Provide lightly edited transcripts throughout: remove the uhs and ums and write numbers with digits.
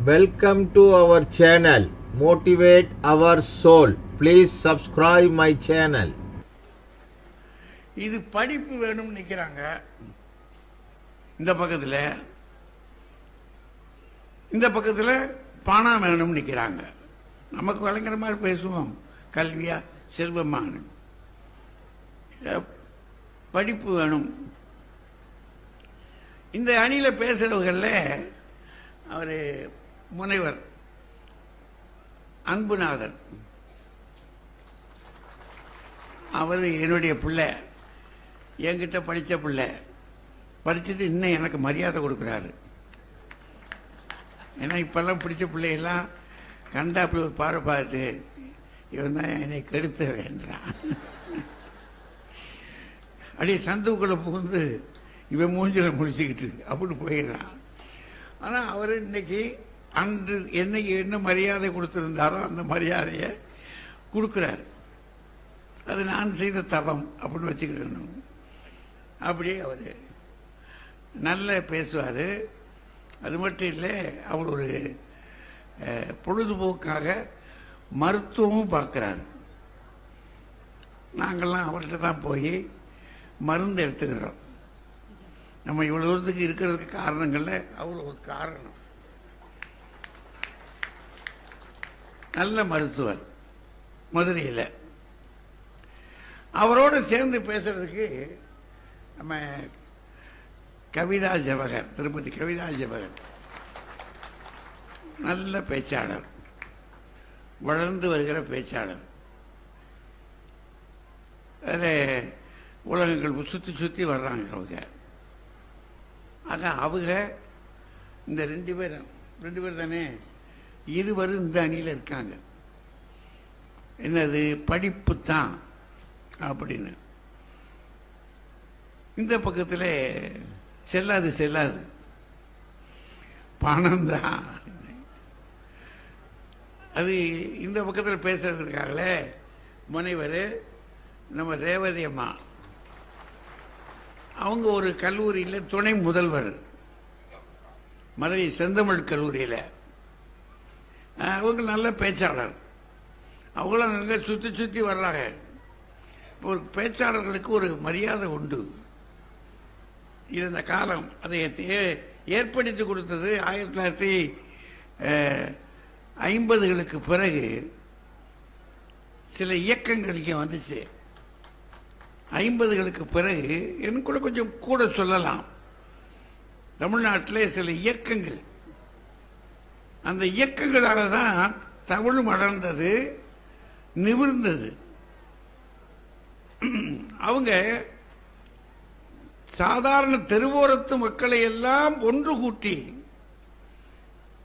Welcome to our channel, Motivate Our Soul. Please subscribe my channel. இது படிப்பு வேணும்னு நிற்கிறாங்க. இந்த பக்கத்தில் பணம் வேணும்னு நிற்கிறாங்க. நமக்கு வழங்குற மாதிரி பேசுவோம், கல்வியா செல்வமான. படிப்பு வேணும். இந்த அணியில் பேசுகிறவர்களில் அவர் முனைவர் அன்புநாதன், அவர் என்னுடைய பிள்ளை, என்கிட்ட படித்த பிள்ளை, படிச்சுட்டு இன்னும் எனக்கு மரியாதை கொடுக்குறாரு. ஏன்னா இப்போல்லாம் பிடிச்ச பிள்ளையெல்லாம் கண்டா அப்படி ஒரு பாறை பார்த்து இவன் தான் என்னை கெடுத்த வேண்டான், அப்படியே சந்துக்குள்ளே புகுந்து இவன் மூஞ்சில முடிச்சுக்கிட்டு அப்படி போயிடுறான். ஆனால் அவர் இன்னைக்கு அன்று என்னைக்கு என்ன மரியாதை கொடுத்துருந்தாரோ அந்த மரியாதையை கொடுக்குறாரு. அது நான் செய்த தவம் அப்படின்னு வச்சுக்கிடணும். அப்படியே அவர் நல்லா பேசுவார். அது மட்டும் இல்லை, அவர் ஒரு பொழுதுபோக்காக மருத்துவமும் பார்க்குறாரு. நாங்கள்லாம் அவர்கிட்ட தான் போய் மருந்து எடுத்துக்கிறோம். நம்ம இவ்வளோ தூரத்துக்கு இருக்கிறதுக்கு காரணங்களில் அவர் ஒரு காரணம். நல்ல மருத்துவர் மதுரையில். அவரோடு சேர்ந்து பேசுறதுக்கு நம்ம கவிதா ஜவஹர், திருப்பதி கவிதா ஜவஹர், நல்ல பேச்சாளர், வளர்ந்து வருகிற பேச்சாளர். அதில் உலகங்கள் சுற்றி சுற்றி வர்றாங்க அவங்க. ஆக அவங்க இந்த ரெண்டு பேர் தானே, இருவரும் இந்த அணியில் இருக்காங்க. என்னது படிப்பு தான் அப்படின்னு. இந்த பக்கத்தில் செல்லாது பணம் தான். அது இந்த பக்கத்தில் பேசுறதுக்காகலே முனைவர் நம்ம ரேவதி அம்மா, அவங்க ஒரு கல்லூரியில் துணை முதல்வர், மதுரை செந்தமிழ் கல்லூரியில். அவங்க நல்ல பேச்சாளர். அவங்களும் நல்லா சுற்றி வர்றாங்க. ஒரு பேச்சாளர்களுக்கு ஒரு மரியாதை உண்டு. இது இந்த காலம் அதை ஏற்படுத்தி கொடுத்தது 1950களுக்கு பிறகு சில இயக்கங்கள் இங்கே வந்துச்சு. 50களுக்கு பிறகு எனக்கு கூட கொஞ்சம் கூட சொல்லலாம், தமிழ்நாட்டில் சில இயக்கங்கள், அந்த இயக்கங்களால தான் தமிழ் வளர்ந்தது, நிமிர்ந்தது. அவங்க சாதாரண தெருவோரத்து மக்களை எல்லாம் ஒன்று கூட்டி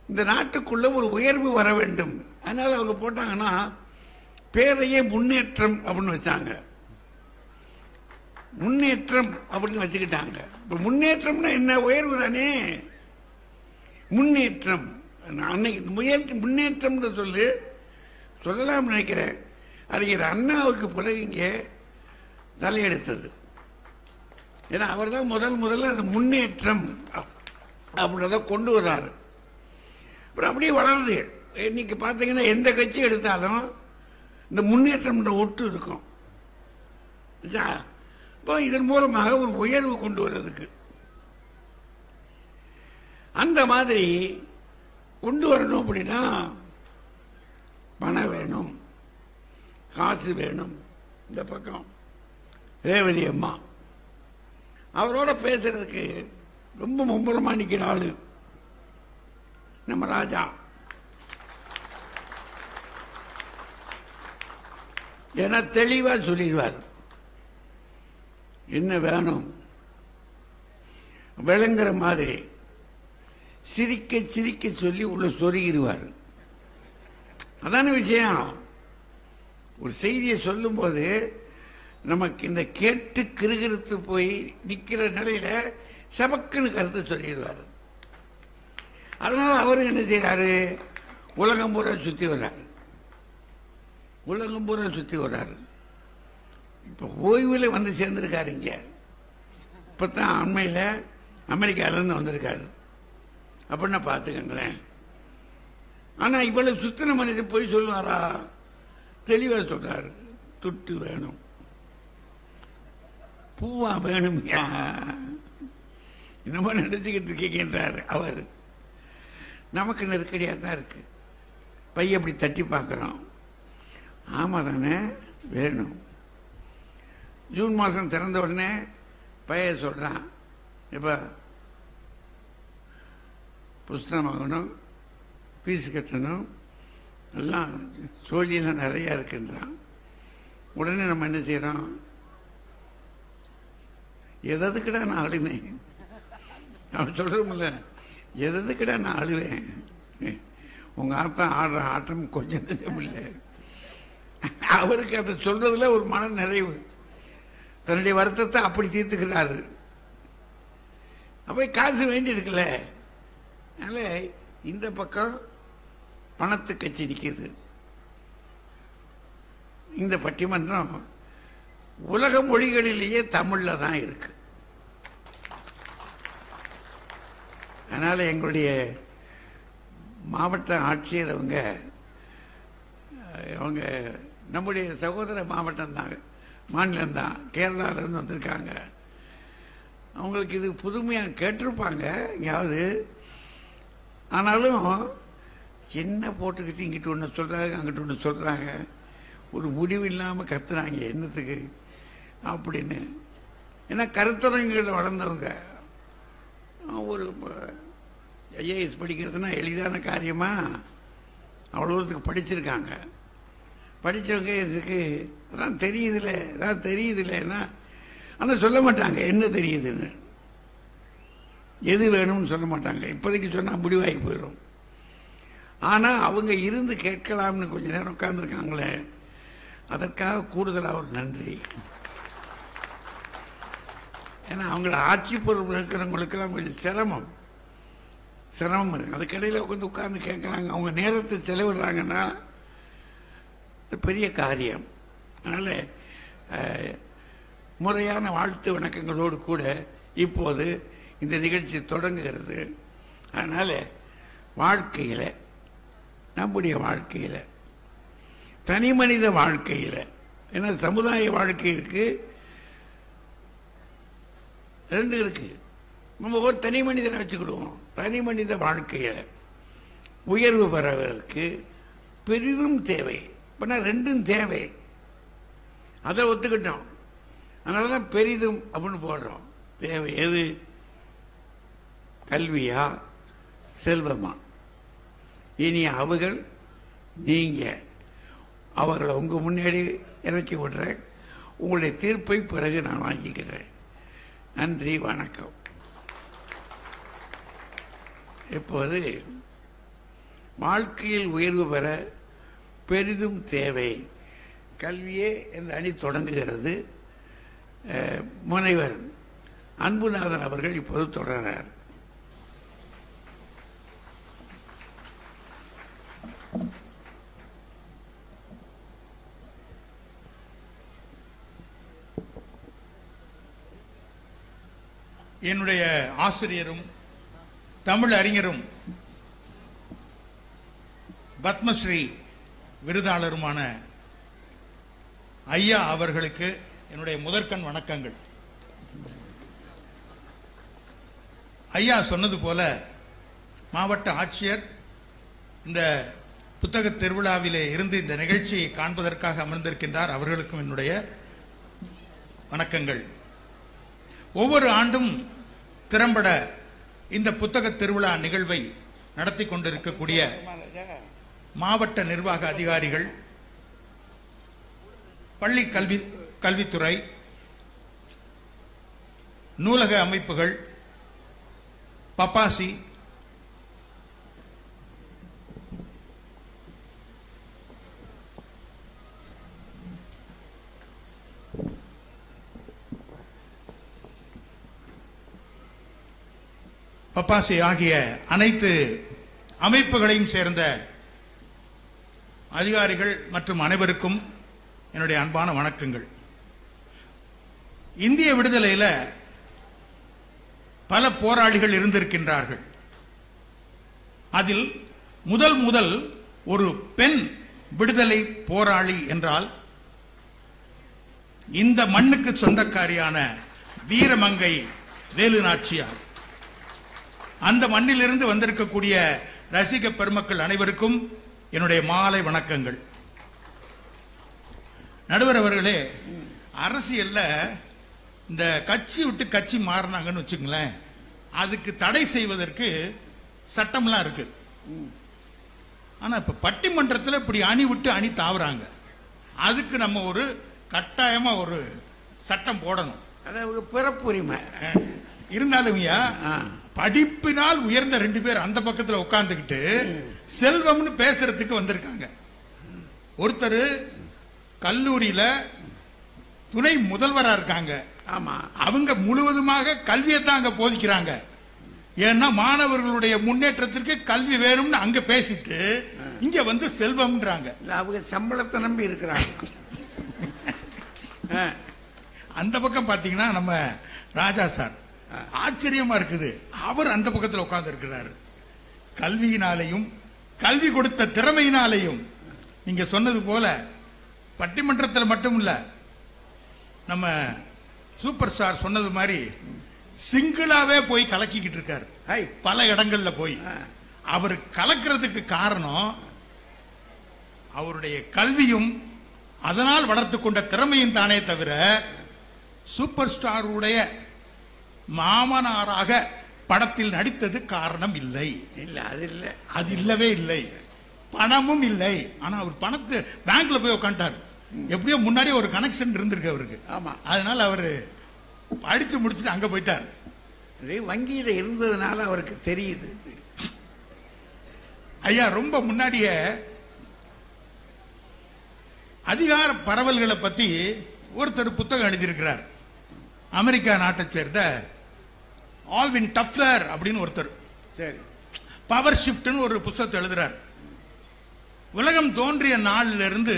இந்த நாட்டுக்குள்ள ஒரு உயர்வு வர வேண்டும். அதனால அவங்க போட்டாங்கன்னா பேரையே முன்னேற்றம் அப்படின்னு வச்சாங்க. முன்னேற்றம் அப்படின்னு வச்சுக்கிட்டாங்க. இப்போ முன்னேற்றம்னா என்ன? உயர்வு தானே முன்னேற்றம். அன்னைக்கு முன்னேற்றம்னு சொல்லலாம் நினைக்கிறேன். அறிஞர் அண்ணாவுக்கு பிறகு இங்கே தலையெடுத்தது. ஏன்னா அவர் தான் முதல்ல அந்த முன்னேற்றம் அப்படின்றத கொண்டு வர்றாரு. அப்புறம் அப்படியே வளருது. இன்னைக்கு பார்த்தீங்கன்னா எந்த கட்சி எடுத்தாலும் இந்த முன்னேற்றம்ன்ற ஒட்டு இருக்கும். இப்போ இதன் மூலமாக ஒரு உயர்வு கொண்டு வர்றதுக்கு அந்த மாதிரி கொண்டு வரணும். அப்படின்னா பணம் வேணும், காசு வேணும். இந்த பக்கம் ரேவதி அம்மா, அவரோட பேசுறதுக்கு ரொம்ப மும்பலமா நிற்கிற ஆளு நம்ம ராஜா. ஏன்னா தெளிவா சொல்லிடுவார் என்ன வேணும், விளங்குற மாதிரி சிரிக்க சிரிக்க சொல்லி உள்ள சொருகிடுவார். அதான விஷயம். ஒரு செய்தியை சொல்லும் போது நமக்கு இந்த கேட்டு கிருகிருத்து போய் நிற்கிற நிலையில சபக்குன்னு கருத்து சொல்லிடுவார். அதனால அவரு என்ன செய்யறாரு, உலகம் பூரா சுத்தி வர்றாரு. இப்ப ஓய்வுல வந்து சேர்ந்திருக்காரு. இங்க இப்பதான் அண்மையில் அமெரிக்காவிலேருந்து வந்திருக்காரு. அப்படின்னா பார்த்துக்கங்களேன். ஆனா இவ்வளவு சுத்தின மனுஷன் போய் சொல்லுவாரா? தெளிவா சொல்றாரு, துட்டு வேணும், பூவா வேணும், என்னமோ நினைச்சுக்கிட்டு இருக்கீங்கன்றாரு அவர். நமக்கு நெருக்கடியாக தான் இருக்கு. பைய அப்படி தட்டி பார்க்குறோம், ஆமா தானே வேணும். ஜூன் மாதம் திறந்த உடனே பைய சொல்கிறான், இப்போ புஸ்தகம் வாங்கணும், ஃபீஸ் கட்டணும், எல்லாம் சோழியெல்லாம் நிறையா இருக்குன்றான். உடனே நம்ம என்ன செய்கிறோம்? எதுக்குடா நான் அழுவேன், அவன் சொல்கிறோம்ல, எதுக்குடா நான் அழுவேன், உங்கள் ஆத்தா ஆடுற ஆட்டம் கொஞ்சம் இல்லை. அவருக்கு அதை சொல்றதுல ஒரு மன நிறைவு, தன்னுடைய வருத்தத்தை அப்படி தீர்த்துக்கிறாரு. அப்போ காசு வேண்டி இருக்குல்ல. அதனால இந்த பக்கம் பணத்து கட்சி நிற்கிது. இந்த பட்டிமன்றம் உலக மொழிகளிலேயே தமிழ்ல தான் இருக்கு. அதனால எங்களுடைய மாவட்ட ஆட்சியர் அவங்க நம்முடைய சகோதர மாவட்டம் தான், மாநிலம் தான், கேரளாவிலேருந்து வந்திருக்காங்க. அவங்களுக்கு இது புதுமையாக கேட்டிருப்பாங்க எங்கேயாவது. ஆனாலும் என்ன போட்டுக்கிட்டு இங்கிட்டு ஒன்று சொல்கிறாங்க, அங்கிட்டு ஒன்று சொல்கிறாங்க, ஒரு முடிவு இல்லாமல் கத்துறாங்க என்னத்துக்கு அப்படின்னு. ஏன்னா கருத்தரங்குகளில் வளர்ந்தவங்க. ஒரு ஐஏஎஸ் படிக்கிறதுனா எளிதான காரியமா? அவ்வளோத்துக்கு படிச்சிருக்காங்க. படித்தவங்க இதுக்கு அதான் தெரியுதுல்ல, அதான் தெரியுதுல்லைன்னா, ஆனால் சொல்ல மாட்டாங்க என்ன தெரியுதுன்னு, எது வேணும்னு சொல்ல மாட்டாங்க. இப்போதைக்கு சொன்னால் முடிவாகி போயிடும். ஆனால் அவங்க இருந்து கேட்கலாம்னு கொஞ்ச நேரம் உட்கார்ந்துருக்காங்களே, அதற்காக கூடுதலாக ஒரு நன்றி. ஏன்னா அவங்கள ஆட்சி பொறுப்பில் இருக்கிறவங்களுக்கெல்லாம் கொஞ்சம் சிரமம் இருக்கு. அதுக்கடையில் உட்காந்து கேட்குறாங்க, அவங்க நேரத்தை செலவிடுறாங்கன்னா பெரிய காரியம். அதனால் முறையான வாழ்த்து வணக்கங்களோடு கூட இப்போது இந்த நிகழ்ச்சி தொடங்குகிறது. அதனால் வாழ்க்கையில், நம்முடைய வாழ்க்கையில், தனி மனித வாழ்க்கையில், ஏன்னா சமுதாய வாழ்க்கை இருக்கு, ரெண்டு இருக்கு. நம்ம ஒரு தனி மனிதனை வச்சுக்கிடுவோம். தனி மனித வாழ்க்கையில் உயர்வு பெறவதற்கு பெரிதும் தேவை. இப்போ ரெண்டும் தேவை, அதை ஒத்துக்கிட்டோம். அதனால தான் பெரிதும் அப்படின்னு போடுறோம். தேவை எது? கல்வியா செல்வமா? இனி அவர்கள் நீங்க அவர்களை உங்க முன்னாடி இறக்கி விடுறேன். உங்களுடைய தீர்ப்பை பிறகு நான் வாங்கிக்கிறேன். நன்றி, வணக்கம். இப்போது வாழ்க்கையில் உயர்வு பெற பெரிதும் தேவை கல்வியே என்ற அணி தொடங்குகிறது. முனைவர் அன்புநாதன் அவர்கள் இப்போது தொடர்கிறார். என்னுடைய ஆசிரியரும் தமிழ் அறிஞரும் பத்மஸ்ரீ விருதாளருமான ஐயா அவர்களுக்கு என்னுடைய முதற்கண் வணக்கங்கள். ஐயா சொன்னது போல மாவட்ட ஆட்சியர் இந்த புத்தக திருவிழாவிலே இருந்து இந்த நிகழ்ச்சியை காண்பதற்காக அமர்ந்திருக்கின்றார். அவர்களுக்கும் என்னுடைய வணக்கங்கள். ஒவ்வொரு ஆண்டும் திறம்பட இந்த புத்தக திருவிழா நிகழ்வை நடத்தி கொண்டிருக்கக்கூடிய மாவட்ட நிர்வாக அதிகாரிகள், பள்ளி கல்வித்துறை, நூலக அமைப்புகள், பப்பாசி, ஆகிய அனைத்து அமைப்புகளையும் சேர்ந்த அதிகாரிகள் மற்றும் அனைவருக்கும் என்னுடைய அன்பான வணக்கங்கள். இந்திய விடுதலையில் பல போராளிகள் இருந்திருக்கின்றார்கள். அதில் முதல் ஒரு பெண் விடுதலை போராளி என்றால் இந்த மண்ணுக்கு சொந்தக்காரியான வீரமங்கை வேலு நாச்சியார். அந்த மண்ணிலிருந்து வந்திருக்கக்கூடிய ரசிக பெருமக்கள் அனைவருக்கும் என்னுடைய மாலை வணக்கங்கள். நடுவர் அவர்களே, அரசியல்ல இந்த கட்சி விட்டு கட்சி மாறினாங்கன்னு வச்சுங்களேன், அதுக்கு தடை செய்வதற்கு சட்டம்லாம் இருக்கு. ஆனா இப்ப பட்டிமன்றத்தில் இப்படி அணி விட்டு அணி தாவுறாங்க. அதுக்கு நம்ம ஒரு கட்டாயமா ஒரு சட்டம் போடணும். அதாவது பிறப்புரிமை இருந்தாலும் படிப்பினால் உயர்ந்த 2 பேர் அந்த பக்கத்துல உட்கார்ந்துகிட்டு செல்வம்னு பேசுறதுக்கு வந்திருக்காங்க. ஒருத்தர் கல்லூரியில துணை முதல்வரா இருக்காங்க. ஆமா, அவங்க முழுவதுமாக கல்வியை தான் அங்க போதிக்கிறாங்க. ஏன்னா மாணவர்களுடைய முன்னேற்றத்திற்கு கல்வி வேணும்னு அங்க பேசிட்டு இங்க வந்து செல்வம்ன்றாங்க. அவங்க சம்பளத்தை நம்பி இருக்கிறாங்க. அந்த பக்கம் பாத்தீங்கன்னா நம்ம ராஜா சார் ஆச்சரியமா இருக்குது. அவர் அந்த பக்கத்தில் உட்கார்ந்து இருக்கிறார். கல்வியினாலையும் கல்வி கொடுத்த திறமையினாலையும் நீங்க சொன்னது போல பட்டிமன்றத்தில் மட்டும் இல்ல, நம்ம சூப்பர் ஸ்டார் சொன்னது மாதிரி சிங்கிளாவே போய் கலக்கிக்கிட்டு இருக்காரு பல இடங்கள்ல போய். அவர் கலக்கிறதுக்கு காரணம் அவருடைய கல்வியும் அதனால் வளர்த்து கொண்ட திறமையும் தானே தவிர சூப்பர் ஸ்டாருடைய மாமனாராக படத்தில் நடித்தது காரணம் இல்லை. அது இல்லவே இல்லை. பணமும் இல்லை. ஆனா அவர் பணத்தை பேங்க்ல போய் உட்காந்துட்டார். எப்படியோ முன்னாடி ஒரு கனெக்ஷன் இருந்திருக்கு அவருக்கு. அதனால அவரு படிச்சு முடிச்சுட்டு அங்க போயிட்டார். வங்கியில இருந்ததுனால அவருக்கு தெரியுது. ஐயா ரொம்ப முன்னாடியே அதிகார பரவல்களை பத்தி ஒருத்தர் புத்தகம் எழுதியிருக்கிறார். அமெரிக்கா நாட்டை சேர்ந்த ஆல்வின் டஃப்லர் அப்படின்னு ஒருத்தர் பவர் ஷிஃப்ட்னு ஒரு புத்தகத்தை எழுதுறார். உலகம் தோன்றிய நாளிலிருந்து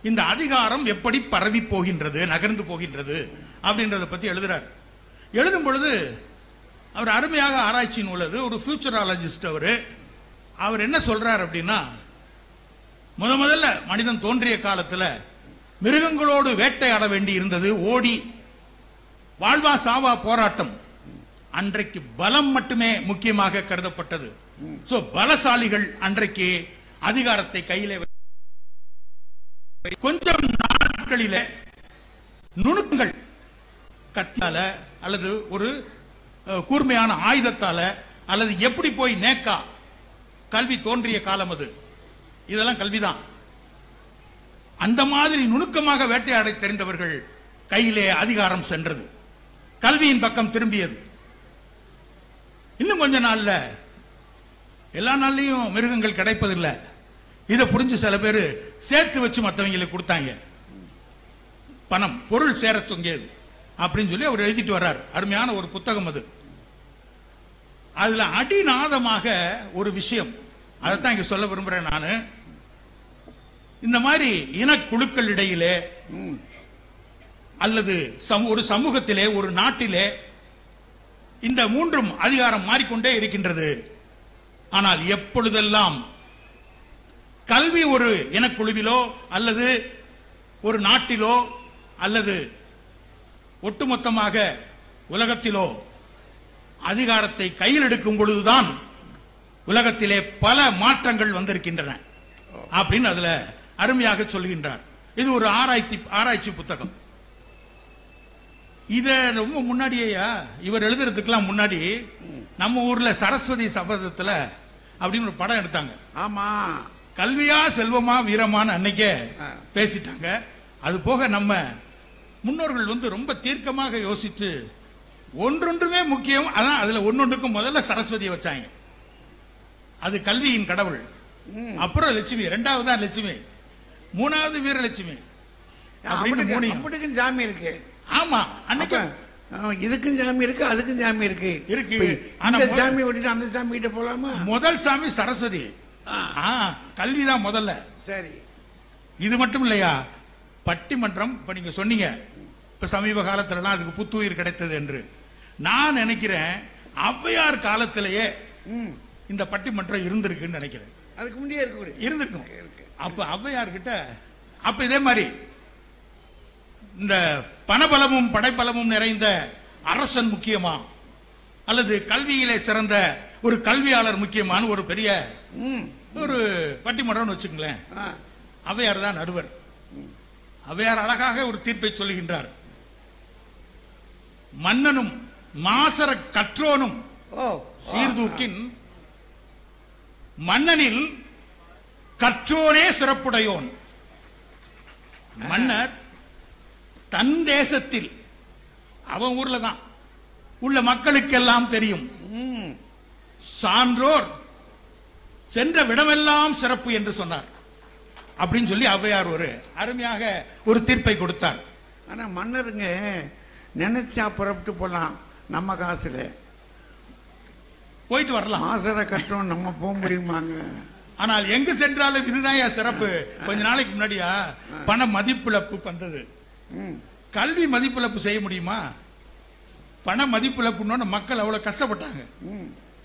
இந்த அதிகாரம் எப்படி பரவி போகின்றது, நகர்ந்து போகின்றது அப்படின்றத பத்தி எழுதுறார். எழுதும் பொழுது அவர் அருமையாக ஆராய்ச்சி உள்ளது. ஒரு ஃபியூச்சராலஜிஸ்ட். அவர் என்ன சொல்றார் அப்படின்னா, முதல்ல மனிதன் தோன்றிய காலத்துல மிருகங்களோடு வேட்டையாட வேண்டி இருந்தது. ஓடி வாழ்வா சாவா போராட்டம். அன்றைக்கு பலம் மட்டுமே முக்கியமாக கருதப்பட்டது. பலசாலிகள் அன்றைக்கு அதிகாரத்தை கையிலே கொஞ்சம் நாட்களில நுணுக்கங்கள் கத்தால அல்லது ஒரு கூர்மையான ஆயுதத்தால அல்லது எப்படி போய் நேக்கா கல்வி தோன்றிய காலம் அது. இதெல்லாம் கல்விதான். அந்த மாதிரி நுணுக்கமாக வேட்டையாட தெரிந்தவர்கள் கையிலே அதிகாரம் சென்றது. கல்வியின் பக்கம் திரும்பியது. இன்னும் கொஞ்ச நாள்ல எல்லா நாள்லயும் மிருகங்கள் கிடைப்பதில்லை. இதை புரிஞ்சு சில பேர் சேர்த்து வச்சு மற்றவங்களுக்கு கொடுத்தாங்க. பணம் பொருள் சேர தொங்கியது அப்படின்னு சொல்லி அவர் எழுதிட்டு வர்றார். அருமையான ஒரு புத்தகம் அது. அதுல அடிநாதமாக ஒரு விஷயம், அதைத்தான் இங்க சொல்ல விரும்புறேன் நானு. இந்த மாதிரி இனக்குழுக்கள் இடையிலே அல்லது ஒரு சமூகத்திலே ஒரு நாட்டிலே இந்த மூன்றும் அதிகாரம் மாறிக்கொண்டே இருக்கின்றது. ஆனால் எப்பொழுதெல்லாம் கல்வி ஒரு இனக்குழுவிலோ அல்லது ஒரு நாட்டிலோ அல்லது ஒட்டுமொத்தமாக உலகத்திலோ அதிகாரத்தை கையில் எடுக்கும் பொழுதுதான் உலகத்திலே பல மாற்றங்கள் வந்திருக்கின்றன அப்படின்னு அதுல அருமையாக சொல்கின்றார். இது ஒரு ஆராய்ச்சி புத்தகம். இத ரொம்ப முன்னாடியா இவர் எழுதுறதுக்கெல்லாம் முன்னாடி நம்ம ஊர்ல சரஸ்வதி சபதத்துல அப்படின்னு ஒரு படம் எடுத்தாங்க. ஆமா, கல்வியா செல்வமா வீரமான அன்னைக்கே பேசிட்டாங்க. அது போக நம்ம முன்னோர்கள் ரொம்ப தீர்க்கமாக யோசிச்சு ஒன்றொன்றுமே முக்கியம். அதான் அதுல ஒன்னொன்றுக்கும் முதல்ல சரஸ்வதியை வச்சாங்க. அது கல்வியின் கடவுள். அப்புறம் லட்சுமி, இரண்டாவது தான் லட்சுமி, மூணாவது வீரலட்சுமி அப்படின்னு சாமி இருக்கு. ஆமா, அன்னைக்கு இதுக்கும் சாமி இருக்கு, அதுக்கும் சாமி இருக்கு. அந்த சாமி விட்டுட்டு அந்த சாமி கிட்ட போலாமா? முதல் சாமி சரஸ்வதி. கல்விதான் முதல்ல. சரி, இது மட்டும் இல்லையா, பட்டிமன்றம் இப்ப நீங்க சொன்னீங்க, இப்ப சமீப காலத்துல அதுக்கு புத்துயிர் கிடைத்தது என்று நான் நினைக்கிறேன். ஔவையார் காலத்திலேயே இந்த பட்டிமன்றம் இருந்திருக்குன்னு நினைக்கிறேன். அதுக்கு முன்னே இருந்திருக்கும். அப்ப ஔவையார்கிட்ட அப்ப இதே மாதிரி இந்த பணபலமும் படைபலமும் நிறைந்த அரசன் முக்கியமா அல்லது கல்வியிலே சிறந்த ஒரு கல்வியாளர் முக்கியமான ஒரு பெரிய ஒரு பட்டிமன்றம்னு வச்சுங்களேன். ஔவையார் தான் நடுவர். ஔவையார் அழகாக ஒரு தீர்ப்பை சொல்லுகின்றார். மன்னனும் மாசர கற்றோனும் சீர்தூக்கின் மன்னனில் கற்றோனே சிறப்புடையோன். மன்னர் தன் தேசத்தில் அவன் ஊர்ல தான் உள்ள மக்களுக்கெல்லாம் தெரியும், சான்றோர் சென்ற விடமெல்லாம் சிறப்பு என்று சொன்னார் அப்படின்னு சொல்லி ஔவையார் ஒரு அருமையாக ஒரு தீர்ப்பை கொடுத்தார். ஆனா மன்னருங்க நினைச்சா புறப்பட்டு போலாம், நம்ம காசுல போயிட்டு வரலாம். ஆசரை கட்டணும், நம்ம போக முடியுமாங்க? ஆனால் எங்கு சென்றாலும் இதுதான் சிறப்பு. கொஞ்ச நாளைக்கு முன்னாடியா பண மதிப்பிழப்பு வந்தது. கல்வி மதிப்பிழப்பு செய்ய முடியுமா? பண மதிப்பிழப்புன்னு மக்கள் அவ்வளவு கஷ்டப்பட்டாங்க.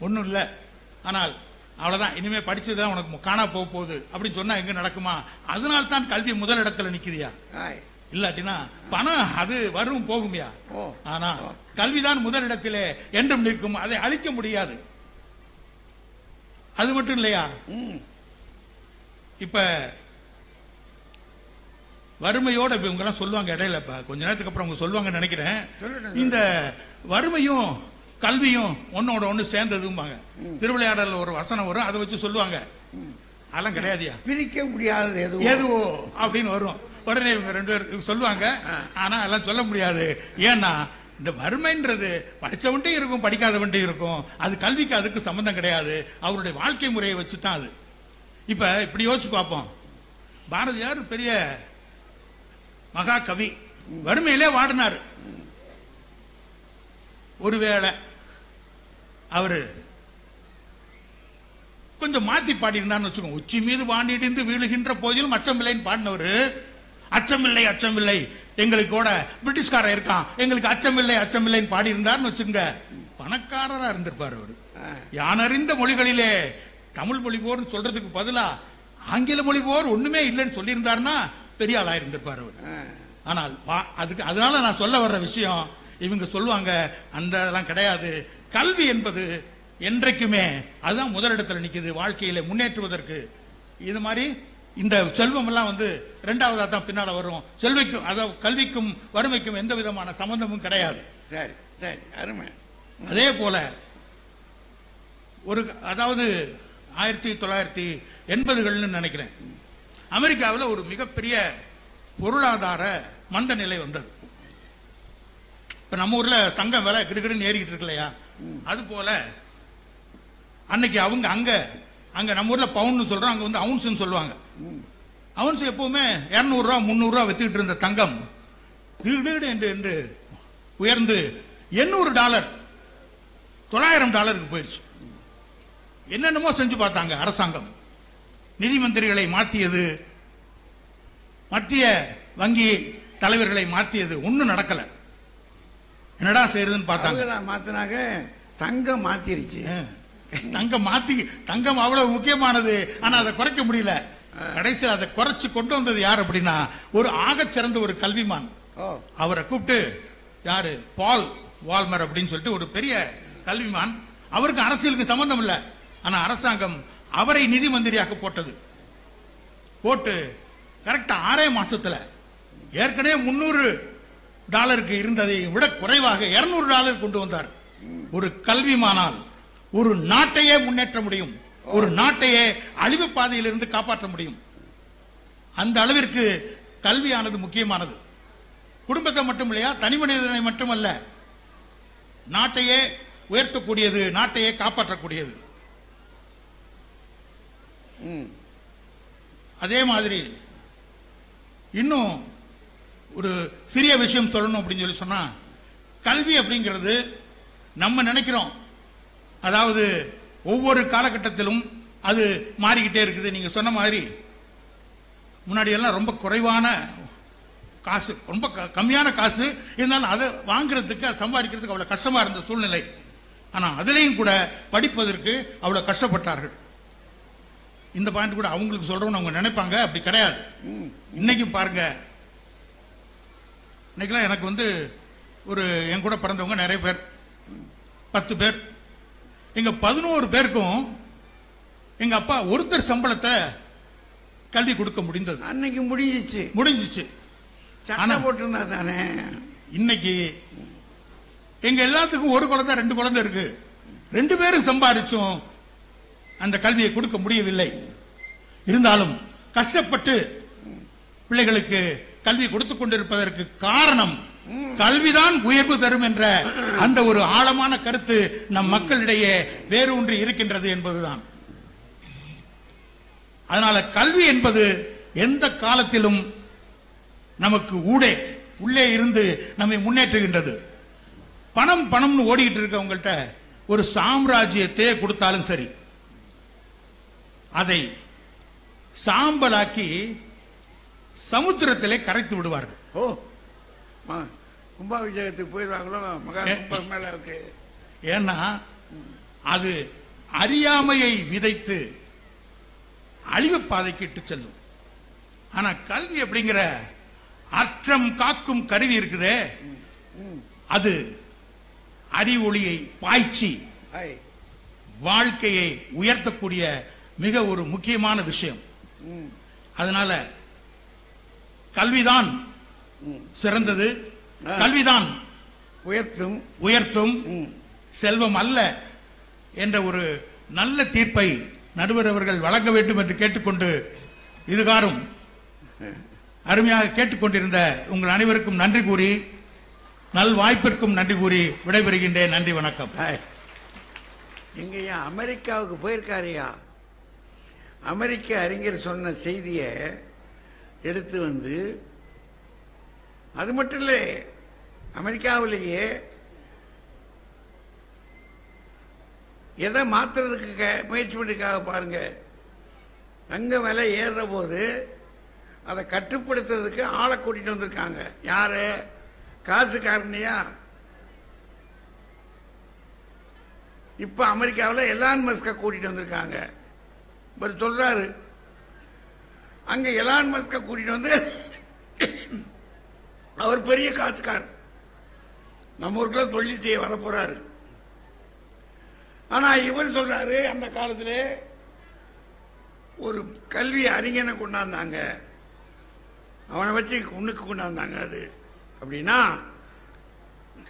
ஒண்ணும் இல்ல, ஆனால் அவ்வளவுதான், இனிமே படிச்சதுதான் உனக்கு காணா போக போகுது அப்படின்னு சொன்னா எங்க நடக்குமா? அதனால தான் கல்வி முதல் இடத்துல நிக்குதியா. இல்லாட்டினா பணம் அது வரும் போகுமையா? ஆனா கல்விதான் முதல் இடத்திலே என்றும் நிற்கும், அதை அழிக்க முடியாது. அது மட்டும் இல்லையா, இப்ப வறுமையோட இவங்க எல்லாம் சொல்லுவாங்க இடையில, கொஞ்ச நேரத்துக்கு அப்புறம் அவங்க சொல்லுவாங்க நினைக்கிறேன், இந்த வறுமையும் கல்வியும் ஒன்னோட ஒண்ணு சேர்ந்ததும்பாங்க. திருவிளையாடல் ஒரு வசனம் வரும், அதை வச்சு சொல்லுவாங்க. அதெல்லாம் கிடையாதுயா, பிரிக்க முடியாது எதுவோ அப்படின்னு வரும். உடனே இவங்க ரெண்டு பேரும் சொல்லுவாங்க, ஆனா அதெல்லாம் சொல்ல முடியாது. ஏன்னா இந்த வறுமைன்றது படிச்சவன்ட்டும் இருக்கும், படிக்காதவன்ட்டும் இருக்கும். அது கல்விக்கு அதுக்கு சம்பந்தம் கிடையாது, அவருடைய வாழ்க்கை முறையை வச்சுதான் அது. இப்ப இப்படி யோசிச்சு பார்ப்போம். பாரதியார் பெரிய மகா கவி, வறுமையிலே வாடினார். ஒருவேளை அவரு கொஞ்சம் மாத்தி பாடியிருந்தான்னு வச்சுக்கோங்க. உச்சி மீது வாண்டிட்டு வீழுகின்ற போதிலும் அச்சமில்லைன்னு பாடினவரு, அச்சமில்லை அச்சமில்லை எங்களுக்கு கூட பிரிட்டிஷ்காரன் இருக்கான், எங்களுக்கு அச்சமில்லை அச்சமில்லைன்னு பாடி இருந்தார்னு வச்சுங்க, பணக்காரரா இருந்திருப்பாரு அவரு. யானறிந்த மொழிகளிலே தமிழ் மொழி போர்னு சொல்றதுக்கு பதிலா ஆங்கில மொழி போர் ஒண்ணுமே இல்லைன்னு சொல்லி இருந்தாருன்னா பெரிய ஆளா இருந்திருப்பாரு அவர். ஆனால் அதுக்கு அதனால நான் சொல்ல வர்ற விஷயம், இவங்க சொல்லுவாங்க அந்த அதெல்லாம் கிடையாது, கல்வி என்பது என்றைக்குமே அதுதான் முதலிடத்துல நிக்குது வாழ்க்கையில முன்னேற்றுவதற்கு. இது மாதிரி இந்த செல்வம் எல்லாம் இரண்டாவதா தான் பின்னால வரும். செல்விக்கும் அதாவது கல்விக்கும் வறுமைக்கும் எந்த விதமான சம்பந்தமும் கிடையாது. சரி சரி, அருமை. அதே போல ஒரு அதாவது 1980கள் நினைக்கிறேன், அமெரிக்காவில் ஒரு மிகப்பெரிய பொருளாதார மந்த நிலை வந்தது. இப்ப நம்ம ஊர்ல தங்கம் விலை கிடுகிடுன்னு ஏறிக்கிட்டு இருக்கு இல்லையா, அது போல அன்னைக்கு அவங்க அங்க அங்க நம்ம ஊர்ல பவுன் சொல்றோம், அங்க அவுன்ஸ் சொல்லுவாங்க. அவுன்ஸ் எப்பவுமே 200 ரூபா 300 ரூபா வித்துக்கிட்டு இருந்த தங்கம் என்று உயர்ந்து $800 $900 போயிடுச்சு. என்னென்னமோ செஞ்சு பார்த்தாங்க அரசாங்கம், நிதி மந்திரிகளை மாத்தியது, மத்திய வங்கி தலைவர்களை மாத்தியது, ஒன்னும் நடக்கல. என்னடா செய்யறதுன்னு பார்த்தாங்க. மாத்தினாங்க, தங்கம் மாத்திருச்சு. தங்கம் அவ்வளவு முக்கியமானது, ஆனா அதை குறைக்க முடியல. கடைசியில் அதை குறைச்சு கொண்டு வந்தது யார் அப்படின்னா, ஒரு ஆகச் சிறந்த ஒரு கல்விமான். அவரை கூப்பிட்டு, யாரு, பால் வால்மர் அப்படின்னு சொல்லிட்டு ஒரு பெரிய கல்விமான். அவருக்கு அரசியலுக்கு சம்பந்தம் இல்லை, ஆனா அரசாங்கம் அவரை நிதி மந்திரியாக போட்டது. போட்டு கரெக்டா 6 மாசத்துல ஏற்கனவே $300 இருந்ததை விட குறைவாக $200 கொண்டு வந்தார். ஒரு கல்விமானால் ஒரு நாட்டையே முன்னேற்ற முடியும், ஒரு நாட்டையே அழிவு பாதையிலிருந்து காப்பாற்ற முடியும். அந்த அளவிற்கு கல்வியானது முக்கியமானது. குடும்பத்தை மட்டும் இல்லையா, தனி மனிதனை மட்டுமல்ல, நாட்டையே உயர்த்தக்கூடியது, நாட்டையே காப்பாற்றக்கூடியது. அதே மாதிரி இன்னும் ஒரு சிறிய விஷயம் சொல்லணும் அப்படின்னு சொல்லி சொன்னா, கல்வி அப்படிங்கிறது நம்ம நினைக்கிறோம், அதாவது ஒவ்வொரு காலகட்டத்திலும் அது மாறிக்கிட்டே இருக்குது. நீங்க சொன்ன மாதிரி முன்னாடி எல்லாம் ரொம்ப குறைவான காசு, ரொம்ப கம்மியான காசு இருந்தாலும் அதை வாங்குறதுக்கு சம்பாதிக்கிறதுக்கு அவ்வளவு கஷ்டமா இருந்த சூழ்நிலை. ஆனா அதுலயும் கூட படிப்பதற்கு அவ்வளவு கஷ்டப்பட்டார்கள். இந்த பாயிண்ட் கூட அவங்களுக்கு சொல்றோம்னு அவங்க நினைப்பாங்க, அப்படி கிடையாது. இன்னைக்கு பாருங்க, இன்னைக்கெல்லாம் எனக்கு ஒரு என் கூட பிறந்தவங்க நிறைய பேர், 10 பேர். எங்க 11 பேருக்கும் எங்க அப்பா ஒருத்தர் சம்பளத்தை கல்வி கொடுக்க முடிந்தது. அன்னைக்கு முடிஞ்சிச்சு. ஆனா போட்டிருந்தா தானே. இன்னைக்கு எங்க எல்லாத்துக்கும் ஒரு குழந்தை 2 குழந்தை இருக்கு. 2 பேரும் சம்பாதிச்சும் அந்த கல்வியை கொடுக்க முடியவில்லை. இருந்தாலும் கஷ்டப்பட்டு பிள்ளைகளுக்கு கல்வி கொடுத்துக் கொண்டிருப்பதற்கு காரணம் கல்விதான் உயர்வு தரும் என்ற அந்த ஒரு ஆழமான கருத்து நம் மக்களிடையே வேரூன்றி இருக்கின்றது என்பதுதான். அதனால கல்வி என்பது எந்த காலத்திலும் நமக்கு உள்ளே இருந்து நம்மை முன்னேற்றுகின்றது. பணம்னு ஓடிக்கிட்டு இருக்கவங்கள்ட்ட ஒரு சாம்ராஜ்யத்தை கொடுத்தாலும் சரி, அதை சாம்பலாக்கி சமுத்திரத்திலே கரைத்து விடுவார்கள். கும்பாபிஷேகத்துக்கு போயிடுவாங்களோ மகா கும்பமேளாவுக்கு. ஏன்னா அது அறியாமையை விதைத்து அழிவு பாதைக்கு இட்டு செல்லும். ஆனா கல்வி அப்படிங்கிற அற்றம் காக்கும் கருவி இருக்குதே, அது அறிவொளியை பாய்ச்சி வாழ்க்கையை உயர்த்தக்கூடிய மிக ஒரு முக்கியமான விஷயம். அதனால கல்விதான் சிறந்தது, கல்விதான் உயர்த்தும், செல்வம் அல்ல என்ற ஒரு நல்ல தீர்ப்பை நடுவர் அவர்கள் வழங்க வேண்டும் என்று கேட்டுக்கொண்டு, இதுகாரும் அருமையாக கேட்டுக்கொண்டிருந்த உங்கள் அனைவருக்கும் நன்றி கூறி, நல் வாய்ப்பிற்கும் நன்றி கூறி விடைபெறுகின்றேன். நன்றி, வணக்கம். எங்கய்யா அமெரிக்காவுக்கு போயிருக்காருயா? அமெரிக்க அறிஞர் சொன்ன செய்தியை எடுத்து அது மட்டும் இல்லை, அமெரிக்காவிலேயே எதை மாத்துறதுக்கு முயற்சி பண்ணிருக்காக பாருங்க. தங்க விலை ஏறுற போது அதை கட்டுப்படுத்துறதுக்கு ஆளை கூட்டிட்டு வந்திருக்காங்க. யாரு? காசுக்காரனையா? இப்ப அமெரிக்காவில் எலான் மஸ்க கூட்டிட்டு வந்திருக்காங்க. இவர் சொல்றாரு, அங்க எலான் மஸ்க கூட்டிட்டு வந்து அவர் பெரிய காசுக்கார், நம்ம ஊருக்குள்ள தொழில் செய்ய வர போறாரு. ஆனா இவர் சொல்றாரு, அந்த காலத்திலே ஒரு கல்வி அறிஞனை கொண்டாந்தாங்க, அவனை வச்சு உன்னுக்கு கொண்டாந்தாங்க. அது அப்படின்னா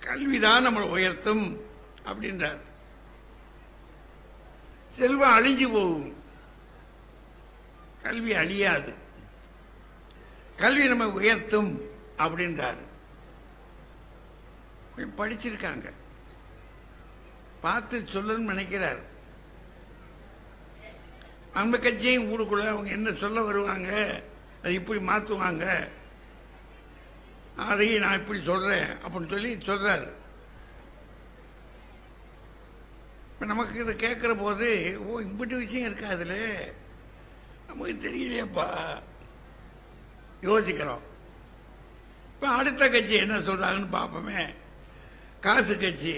கல்விதான் நம்மளை உயர்த்தும் அப்படின்றார். செல்வம் அழிஞ்சு போகும், கல்வி அழியாது. கல்வி நம்ம உயர்த்தும் அப்படின்றார். படிச்சிருக்காங்க, பார்த்து சொல்லணும்னு நினைக்கிறார். நம்ம கட்சியும் ஊருக்குள்ள அவங்க என்ன சொல்ல வருவாங்க, அது இப்படி மாற்றுவாங்க, அதையும் நான் இப்படி சொல்றேன் அப்படின்னு சொல்லி சொல்றாரு. இப்போ நமக்கு இதை கேட்குற போது, ஓ இப்படி விஷயம் இருக்கா அதில், நமக்கு தெரியலையப்பா, யோசிக்கிறோம். இப்போ அடுத்த கட்சி என்ன சொல்றாங்கன்னு பார்ப்போமே. காசு கட்சி,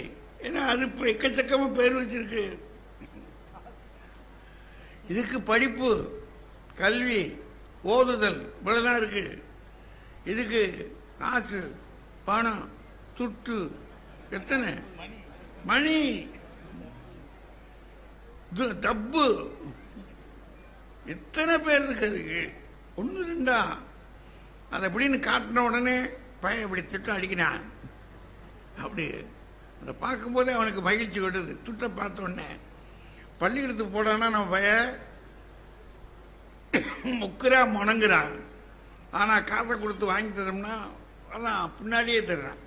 ஏன்னா அது இப்போ எக்கச்சக்கமாக பேர் வச்சிருக்கு. இதுக்கு படிப்பு, கல்வி, ஓதுதல் இவ்வளவுதான் இருக்கு. இதுக்கு காசு, பணம், துட்டு, எத்தனை மணி, டப்பு, எத்தனை பேர் இருக்கு அதுக்கு. 1 2 அதை எப்படின்னு காட்டின உடனே பையன் இப்படி திட்டம் அடிக்கிறான். அப்படி அதை பார்க்கும்போதே அவனுக்கு மகிழ்ச்சி விடுது. துட்டை பார்த்த உடனே பள்ளிக்கூடத்துக்கு போடான்னா நம்ம பையன் முக்குறா முணங்குறான். ஆனால் காசை கொடுத்து வாங்கி தரோம்னா அதான் பின்னாடியே தர்றான்.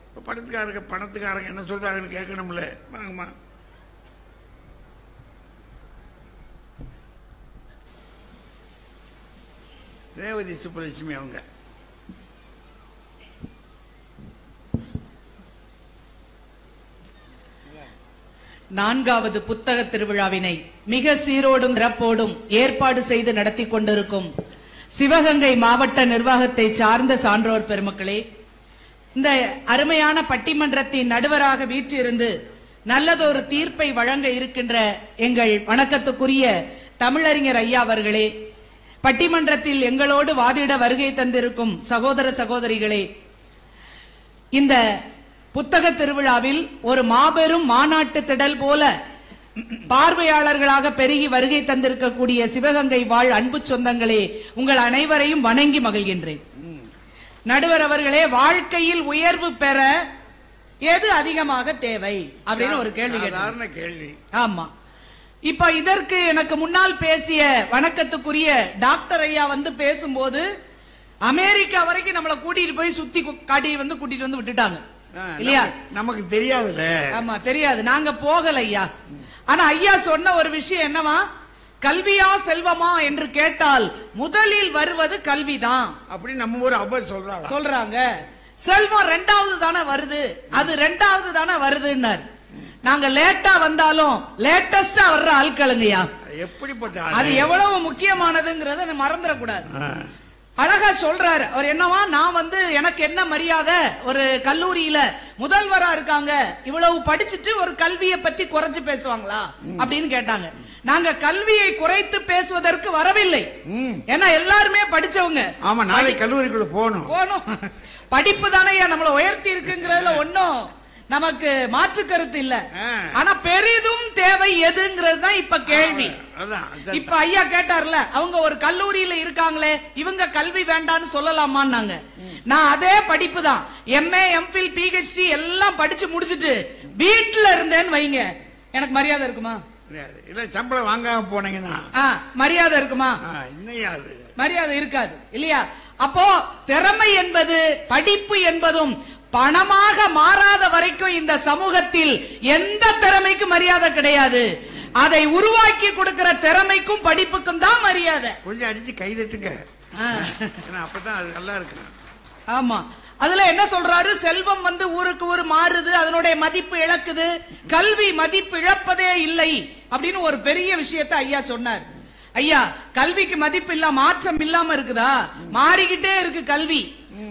இப்போ பணத்துக்காரங்க என்ன சொல்றாங்கன்னு கேட்கணும்ல. வாங்கம்மா, ரேவதி சுப்பலட்சுமி அவங்க. நான்காவது புத்தக திருவிழாவினை மிக சீரோடும் சிறப்போடும் ஏற்பாடு செய்து நடத்தி கொண்டிருக்கும் சிவகங்கை மாவட்ட நிர்வாகத்தை சார்ந்த சான்றோர் பெருமக்களே, இந்த அருமையான பட்டிமன்றத்தின் நடுவராக வீற்றிருந்து நல்லதொரு தீர்ப்பை வழங்க இருக்கின்ற எங்கள் வணக்கத்துக்குரிய தமிழறிஞர் ஐயா அவர்களே, பட்டிமன்றத்தில் எங்களோடு வாதிட வருகை தந்திருக்கும் சகோதர சகோதரிகளே, இந்த புத்தக திருவிழாவில் ஒரு மாபெரும் மாநாட்டு திடல் போல பார்வையாளர்களாக பெருகி வருகை தந்திருக்கக்கூடிய சிவகங்கை வாழ் அன்பு சொந்தங்களே, உங்கள் அனைவரையும் வணங்கி மகிழ்கின்றேன். நடுவர் அவர்களே, வாழ்க்கையில் உயர்வு பெற எது அதிகமாக தேவை அப்படின்னு ஒரு கேள்வி கேள்வி. ஆமா, இப்ப இதற்கு எனக்கு முன்னால் பேசிய வணக்கத்துக்குரிய டாக்டர் ஐயா பேசும்போது அமெரிக்கா வரைக்கும் நம்மளை கூட்டிட்டு போய் சுத்தி காட்டி கூட்டிட்டு வந்து விட்டுட்டாங்க இல்லையா? நமக்கு தெரியாதுல்ல. ஆமா, தெரியாது, நாங்க போகல ஐயா. ஆனா ஐயா சொன்ன ஒரு விஷயம் என்னவா, கல்வியா செல்வமா என்று கேட்டால் முதலில் வருவது கல்விதான் அப்படி நம்ம ஒரு அவர் சொல்றாங்க. செல்வம் ரெண்டாவது தானே வருது, அது ரெண்டாவது தானே வருதுன்னார். நாங்க லேட்டா வந்தாலும் லேட்டஸ்டா வர்ற ஆட்களுங்கய்யா. எப்படிப்பட்ட அது எவ்வளவு முக்கியமானதுங்கிறத மறந்துடக்கூடாது. அழகா சொல்றாரு அவர். என்னவா, நான் எனக்கு என்ன மரியாதை, ஒரு கல்லூரியில முதல்வரா இருக்காங்க, இவ்வளவு படிச்சுட்டு ஒரு கல்வியை பத்தி குறைச்சு பேசுவாங்களா அப்படின்னு கேட்டாங்க. நாங்க கல்வியை குறைத்து பேசுவதற்கு வரவில்லை, ஏன்னா எல்லாருமே படிச்சவங்க. ஆமா, நாளை கல்லூரிக்குள்ள போகணும். படிப்பு தானே நம்மளை உயர்த்தி இருக்குங்கிறதுல ஒன்னும் நமக்கு மாற்று கருத்து இல்ல. ஆனா பெரிதும் தேவை எதுங்கிறது தான் இப்ப கேள்வி. இப்ப ஐயா கேட்டார்ல, அவங்க ஒரு கல்லூரியில இருக்காங்களே, இவங்க கல்வி வேண்டான்னு சொல்லலாமான்னாங்க. நான் அதே படிப்பு தான், எம்ஏ எம்பில் பிஹெச்டி எல்லாம் படிச்சு முடிச்சுட்டு வீட்டுல இருந்தேன்னு வைங்க, எனக்கு மரியாதை இருக்குமா? இல்ல, சம்பளம் வாங்காம போனீங்கன்னா மரியாதை இருக்குமா? மரியாதை இருக்காது இல்லையா? அப்போ திறமை என்பது, படிப்பு என்பதும் பணமாக மாறாத வரைக்கும் இந்த சமூகத்தில் எந்த திறமைக்கும் மரியாதை கிடையாது. அதை உருவாக்கி கொடுக்கிற திறமைக்கும் படிப்புக்கும் தான் மரியாதை. கொஞ்சம் அடிச்சு கைதட்டுங்க, அப்பதான் அது நல்லா இருக்கு. ஆமா, அதுல என்ன சொல்றாரு, செல்வம் ஊருக்கு ஊர் மாறுது, அதனுடைய மதிப்பு இழக்குது, கல்வி மதிப்பு இழப்பதே இல்லை அப்படின்னு ஒரு பெரிய விஷயத்தை ஐயா சொன்னார். ஐயா, கல்விக்கு மதிப்பு இல்ல, மாற்றம் இல்லாம இருக்குதா? மாறிக்கிட்டே இருக்கு கல்வி.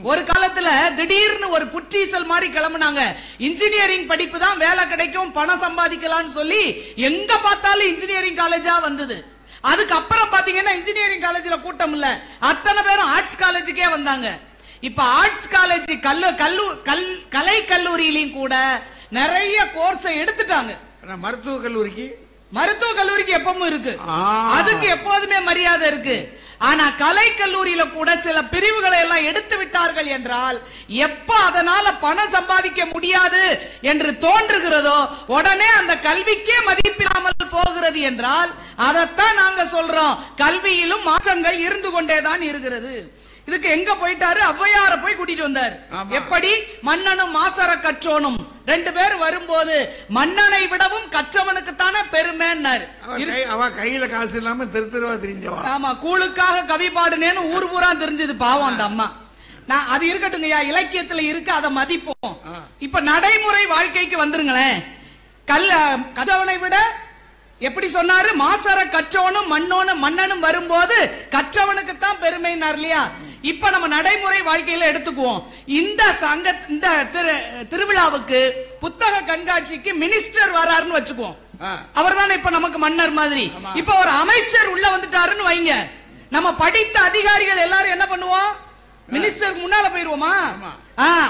ஒரு காலத்துல திடீர்னு ஒரு புற்றீசல் மாதிரி கிளம்புனாங்க, இன்ஜினியரிங் படிப்பு தான் வேலை கிடைக்கும், பணம் சம்பாதிக்கலாம்னு சொல்லி எங்க பார்த்தாலும் இன்ஜினியரிங் காலேஜா வந்தது. அதுக்கப்புறம் பாத்தீங்கன்னா இன்ஜினியரிங் காலேஜ்ல கூட்டம் இல்ல, அத்தனை பேரும் ஆர்ட்ஸ் காலேஜுக்கே வந்தாங்க. இப்ப ஆர்ட்ஸ் காலேஜ் கலை கல்லூரியிலையும் கூட நிறைய கோர்ஸ் எடுத்துட்டாங்க. மருத்துவ கல்லூரிக்கு எப்பவும் இருக்கு, அதுக்கு எப்போதுமே மரியாதை இருக்கு. ஆனா கலை கல்லூரியில கூட சில பிரிவுகளை எல்லாம் எடுத்து விட்டார்கள் என்றால், எப்ப அதனால பணம் சம்பாதிக்க முடியாது என்று தோன்றுகிறதோ உடனே அந்த கல்விக்கே மதிப்பில்லாமல் போகிறது என்றால், அதைத்தான் நாங்க சொல்றோம், கல்வியிலும் மாற்றங்கள் இருந்து கொண்டேதான் இருக்கிறது. இதுக்கு எங்க போயிட்டாரு, ஔவையார போய் கூட்டிட்டு வந்தார். எப்படி, மன்னனும் மாசற கற்றோனும் ரெண்டு பேர் வரும்போது மன்னனை விடவும் கற்றவனுக்கு தானே பெருமைன்னாரு. அவ கையில காசு இல்லாம திருத்தருவா தெரிஞ்சவா. ஆமா, கூழுக்காக கவி பாடுனேன்னு ஊர் பூரா தெரிஞ்சது பாவம் அந்த அம்மா. நான் அது இருக்கட்டுங்கய்யா, இலக்கியத்துல இருக்கு, அதை மதிப்போம். இப்ப நடைமுறை வாழ்க்கைக்கு வந்துருங்களேன். கற்றவனை விட எப்படி சொன்னாரு, மாசற கற்றவனும் மன்னனும் வரும்போது கற்றவனுக்கு தான் பெருமைனார் இல்லையா? இப்ப நம்ம நடைமுறை வாழ்க்கையில எடுத்துக்குவோம். இந்த திருவிழாவுக்கு புத்தக கண்காட்சிக்கு மினிஸ்டர் வராருன்னு வச்சுக்குவோம், அவர் தானே இப்ப நமக்கு மன்னர் மாதிரி. இப்ப ஒரு அமைச்சர் உள்ள வந்துட்டாருன்னு வைங்க, நம்ம படித்த அதிகாரிகள் எல்லாரும் என்ன பண்ணுவோம், மினிஸ்டருக்கு முன்னால போயிருவோமா?